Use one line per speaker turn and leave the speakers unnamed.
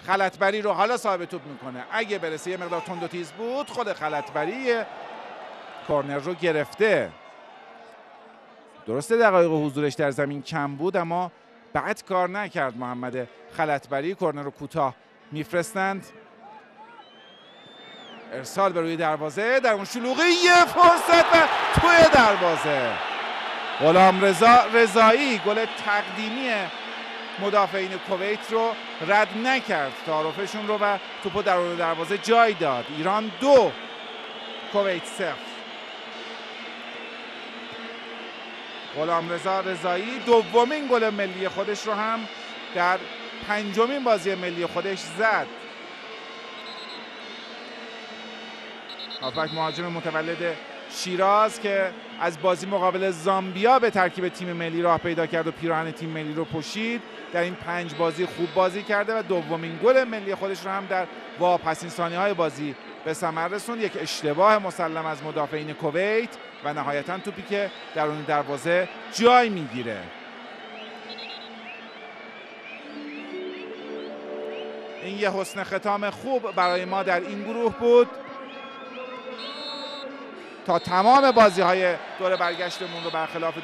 خلطبری رو حالا صاحب توپ میکنه، اگه برسه یه مقدار تند و تیز بود خود خلطبری کورنر رو گرفته. درسته دقایق حضورش در زمین کم بود اما بد کار نکرد محمد خلطبری. کورنر رو کوتاه میفرستند. ارسال به روی دروازه، در اون شلوغی یه فرصت و توی دروازه. غلامرضا رضایی گل تقدیمی مدافعین کویت رو رد نکرد، تعارفشون رو و توپو درون دروازه جای داد. ایران 2 کویت 0. غلامرضا رضایی دومین گل ملی خودش رو هم در 5مین بازی ملی خودش زد. هافبک مهاجم متولد شیراز که از بازی مقابل زامبیا به ترکیب تیم ملی راه پیدا کرد و پیراهن تیم ملی رو پوشید. در این 5 بازی خوب بازی کرده و دومین گل ملی خودش رو هم در واپسین ثانیه‌های بازی به ثمر رسوند. یک اشتباه مسلم از مدافعین کویت و نهایتاً توپی که درون دروازه جای میگیره. این یه حسن ختام خوب برای ما در این گروه بود تا تمام بازی‌های دور برگشتمون رو برخلاف